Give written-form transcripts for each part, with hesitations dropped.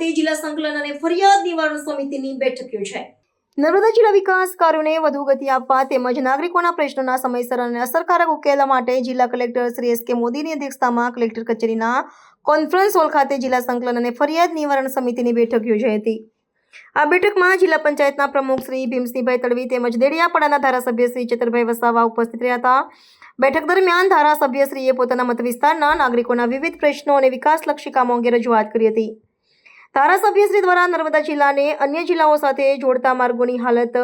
ખાતે જિલ્લા સંકલન અને ફરિયાદ નિવારણ સમિતિની બેઠક યોજાઈ। નર્મદા જિલ્લા વિકાસ કાર્યોને વધુ ગતિ આપવા તેમજ નાગરિકોના પ્રશ્નોના સમયસર અને અસરકારક ઉકેલ માટે જિલ્લા કલેક્ટર શ્રી એસ કે મોદીની અધ્યક્ષતામાં કલેક્ટર કચેરીના કોન્ફરન્સ હોલ ખાતે જિલ્લા સંકલન અને ફરિયાદ નિવારણ સમિતિની બેઠક યોજાઈ હતી। આ બેઠકમાં જિલ્લા પંચાયતના પ્રમુખ શ્રી ભીમસિંહભાઈ તડવી તેમજ દેડિયાપાડાના ધારાસભ્ય શ્રી ચેતરભાઈ વસાવા ઉપસ્થિત રહ્યા હતા। બેઠક દરમિયાન ધારાસભ્યશ્રીએ પોતાના મત વિસ્તારના નાગરિકોના વિવિધ પ્રશ્નો અને વિકાસલક્ષી કામો અંગે રજૂઆત કરી હતી। ધારાસભ્યશ્રી દ્વારા નર્મદા જિલ્લાને અન્ય જિલ્લાઓ સાથે જોડતા માર્ગોની હાલત,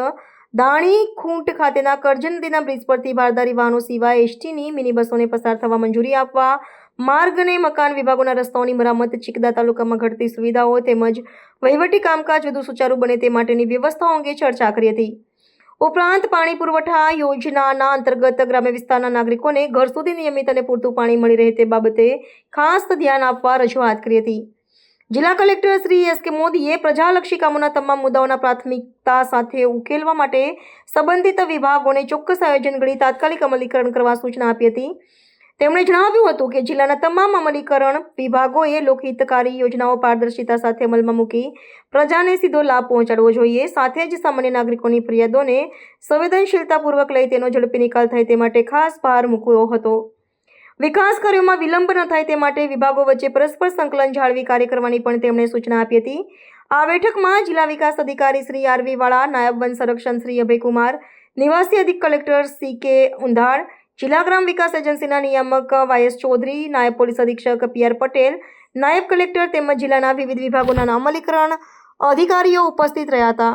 દાણી ખૂંટ ખાતેના કરજણ નદીના બ્રિજ પરથી બારદારી વાહનો સિવાય એસટીની મિની બસોને પસાર થવા મંજૂરી આપવા, માર્ગ અને મકાન વિભાગોના રસ્તાઓની મરામત, ચિકદા તાલુકામાં ઘટતી સુવિધાઓ તેમજ વહીવટી કામકાજ વધુ સુચારુ બને તે માટેની વ્યવસ્થાઓ અંગે ચર્ચા કરી હતી। ઉપરાંત પાણી પુરવઠા યોજનાના અંતર્ગત ગ્રામ્ય વિસ્તારના નાગરિકોને ઘર સુધી નિયમિત અને પૂરતું પાણી મળી રહે તે બાબતે ખાસ ધ્યાન આપવા રજૂઆત કરી હતી। જિલ્લા કલેક્ટર શ્રી એસ કે મોદીએ પ્રજાલક્ષી કામોના તમામ મુદ્દાઓના પ્રાથમિકતા સાથે ઉકેલવા માટે સંબંધિત વિભાગોને ચોક્કસ આયોજન ઘડી તાત્કાલિક અમલીકરણ કરવા સૂચના આપી હતી। તેમણે જણાવ્યું હતું કે જિલ્લાના તમામ અમલીકરણ વિભાગોએ લોકહિતકારી યોજનાઓ પારદર્શિતા સાથે અમલમાં મૂકી પ્રજાને સીધો લાભ પહોંચાડવો જોઈએ। સાથે જ સામાન્ય નાગરિકોની ફરિયાદોને સંવેદનશીલતાપૂર્વક લઈ તેનો ઝડપી નિકાલ થાય તે માટે ખાસ ભાર મૂક્યો હતો। વિકાસ કાર્યોમાં વિલંબ ન થાય તે માટે વિભાગો વચ્ચે પરસ્પર સંકલન જાળવી કાર્ય કરવાની પણ તેમણે સૂચના આપી હતી। આ બેઠકમાં જિલ્લા વિકાસ અધિકારી શ્રી આરવી વાળા, નાયબ વન સંરક્ષણ શ્રી અભયકુમાર, નિવાસી અધિક કલેક્ટર સી કે ઉંધાડ, જિલ્લા ગ્રામ વિકાસ એજન્સીના નિયામક વાયએસ ચૌધરી, નાયબ પોલીસ અધિક્ષક પીઆર પટેલ, નાયબ કલેક્ટર તેમજ જિલ્લાના વિવિધ વિભાગોના અમલીકરણ અધિકારીઓ ઉપસ્થિત રહ્યા હતા।